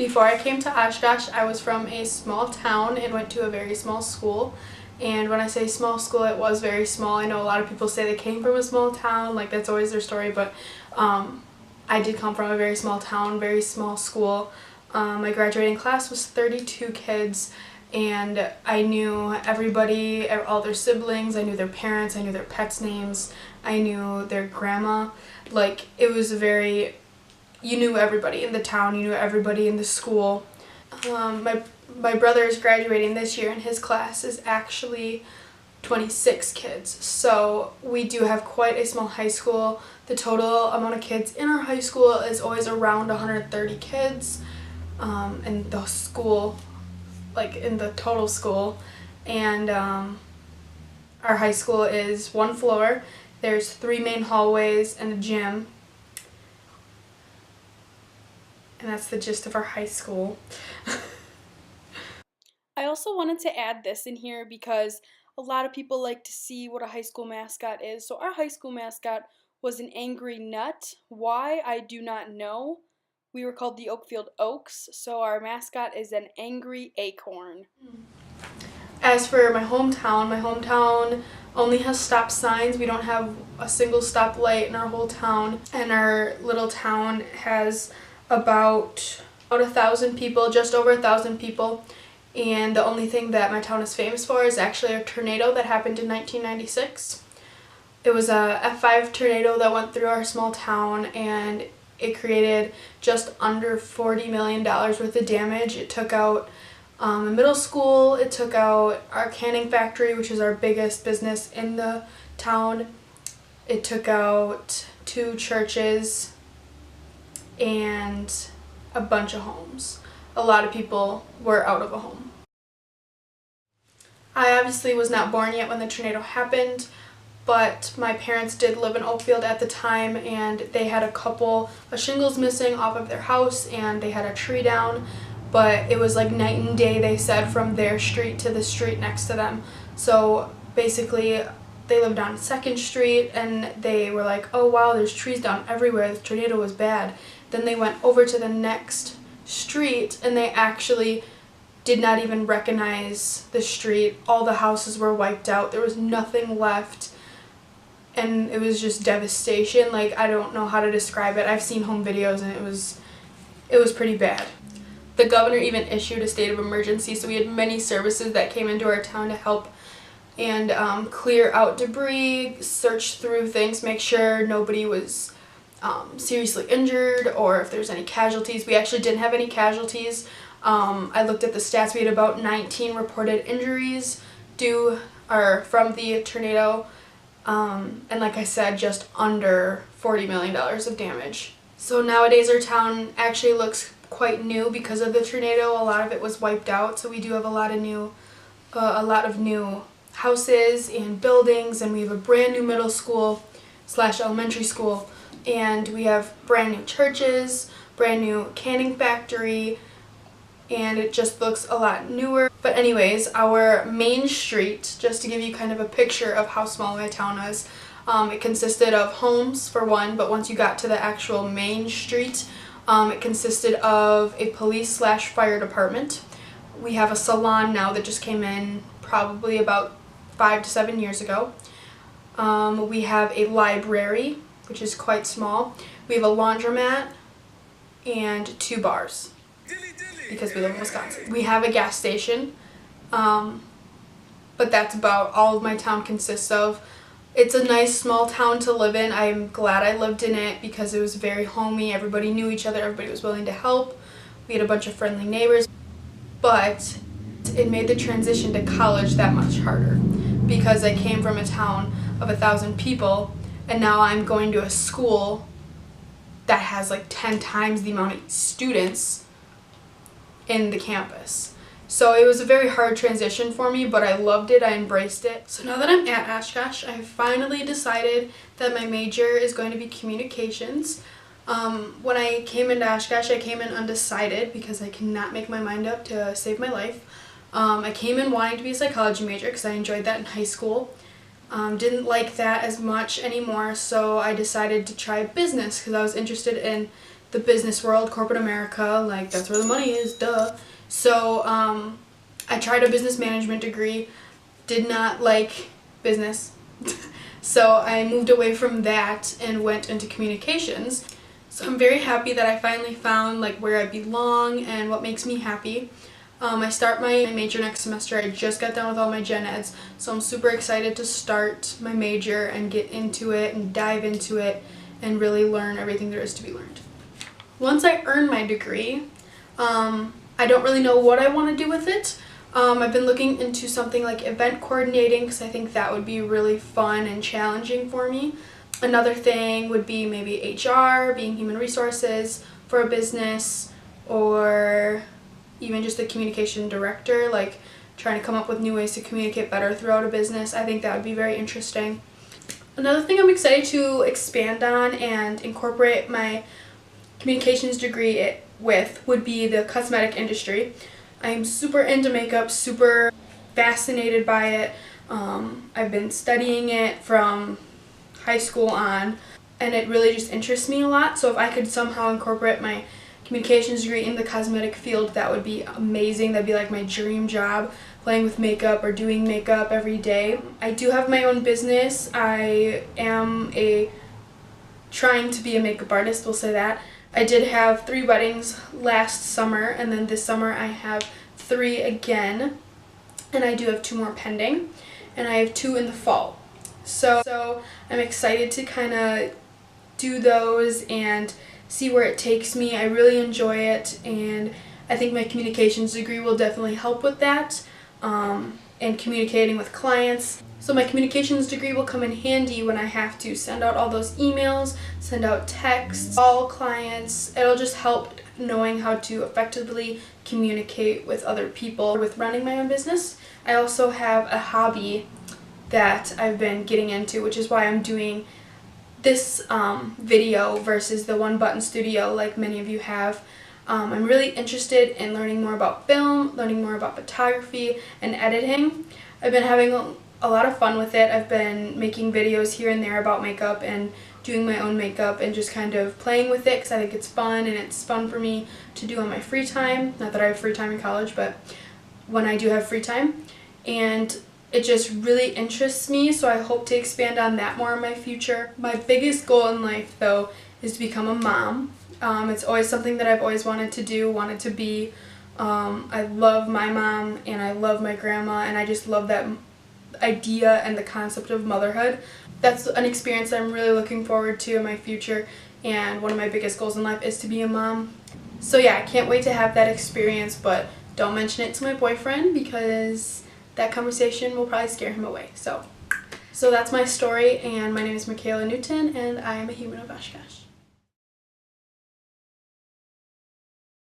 Before I came to Oshkosh, I was from a small town and went to a very small school. And when I say small school, it was very small. I know a lot of people say they came from a small town, like that's always their story, but I did come from a very small town, very small school. My graduating class was 32 kids, and I knew everybody, all their siblings, I knew their parents, I knew their pets' names, I knew their grandma. Like, it was you knew everybody in the town, you knew everybody in the school. My brother is graduating this year, and his class is actually 26 kids. So we do have quite a small high school. The total amount of kids in our high school is always around 130 kids in the school, like in the total school. And our high school is one floor. There's 3 main hallways and a gym. And that's the gist of our high school. I also wanted to add this in here because a lot of people like to see what a high school mascot is. So our high school mascot was an angry nut. Why? I do not know. We were called the Oakfield Oaks, so our mascot is an angry acorn. As for my hometown only has stop signs. We don't have a single stoplight in our whole town. And our little town has about 1,000 people, just over 1,000 people. And the only thing that my town is famous for is actually a tornado that happened in 1996. It was a F5 tornado that went through our small town, and it created just under $40 million worth of damage. It took out a middle school, it took out our canning factory, which is our biggest business in the town. It took out 2 churches and a bunch of homes. A lot of people were out of a home. I obviously was not born yet when the tornado happened, but my parents did live in Oakfield at the time, and they had a couple of shingles missing off of their house, and they had a tree down, but it was like night and day, they said, from their street to the street next to them. So basically they lived on 2nd Street, and they were like, oh wow, there's trees down everywhere, the tornado was bad. Then they went over to the next street, and they actually did not even recognize the street. All the houses were wiped out. There was nothing left, and it was just devastation. Like, I don't know how to describe it. I've seen home videos, and it was pretty bad. The governor even issued a state of emergency, so we had many services that came into our town to help and clear out debris, search through things, make sure nobody was seriously injured, or if there's any casualties. We actually didn't have any casualties. I looked at the stats. We had about 19 reported injuries from the tornado, and like I said, just under $40 million of damage. So nowadays our town actually looks quite new because of the tornado. A lot of it was wiped out, so we do have a lot of new houses and buildings, and we have a brand new middle school / elementary school. And we have brand new churches, brand new canning factory, and it just looks a lot newer. But anyways, our main street, just to give you kind of a picture of how small my town is, it consisted of homes for one, but once you got to the actual main street, it consisted of a police / fire department. We have a salon now that just came in probably about 5 to 7 years ago. We have a library, which is quite small. We have a laundromat and 2 bars because we live in Wisconsin. We have a gas station, but that's about all my town consists of. It's a nice small town to live in. I'm glad I lived in it because it was very homey. Everybody knew each other. Everybody was willing to help. We had a bunch of friendly neighbors, but it made the transition to college that much harder because I came from a town of 1,000 people, and now I'm going to a school that has like 10 times the amount of students in the campus. So it was a very hard transition for me, but I loved it. I embraced it. So now that I'm at Oshkosh, I finally decided that my major is going to be communications. When I came into Oshkosh, I came in undecided because I cannot make my mind up to save my life. I came in wanting to be a psychology major because I enjoyed that in high school. Didn't like that as much anymore, so I decided to try business because I was interested in the business world, corporate America, like that's where the money is, duh. So I tried a business management degree, did not like business. So I moved away from that and went into communications. So I'm very happy that I finally found like where I belong and what makes me happy. I start my major next semester. I just got done with all my gen eds, so I'm super excited to start my major and get into it and dive into it and really learn everything there is to be learned. Once I earn my degree, I don't really know what I want to do with it. I've been looking into something like event coordinating because I think that would be really fun and challenging for me. Another thing would be maybe HR, being human resources for a business, or even just a communication director, like trying to come up with new ways to communicate better throughout a business. I think that would be very interesting. Another thing I'm excited to expand on and incorporate my communications degree with would be the cosmetic industry. I'm super into makeup, super fascinated by it. I've been studying it from high school on, and it really just interests me a lot. So if I could somehow incorporate my communications degree in the cosmetic field, that would be amazing. That'd be like my dream job, playing with makeup or doing makeup every day. I do have my own business. I am trying to be a makeup artist, we'll say that. I did have 3 weddings last summer, and then this summer I have 3 again, and I do have 2 more pending, and I have 2 in the fall. So I'm excited to kind of do those and see where it takes me. I really enjoy it, and I think my communications degree will definitely help with that, and communicating with clients. So my communications degree will come in handy when I have to send out all those emails, send out texts, call clients. It'll just help knowing how to effectively communicate with other people with running my own business. I also have a hobby that I've been getting into, which is why I'm doing this video versus the one button studio like many of you have. I'm really interested in learning more about film, learning more about photography and editing. I've been having a lot of fun with it. I've been making videos here and there about makeup and doing my own makeup and just kind of playing with it because I think it's fun, and it's fun for me to do on my free time. Not that I have free time in college, but when I do have free time. And it just really interests me, so I hope to expand on that more in my future. My biggest goal in life, though, is to become a mom. It's always something that I've always wanted to do, wanted to be. I love my mom and I love my grandma, and I just love that idea and the concept of motherhood. That's an experience that I'm really looking forward to in my future, and one of my biggest goals in life is to be a mom. So yeah, I can't wait to have that experience, but don't mention it to my boyfriend because that conversation will probably scare him away. So that's my story, and my name is Michaela Newton, and I am a human of Oshkosh.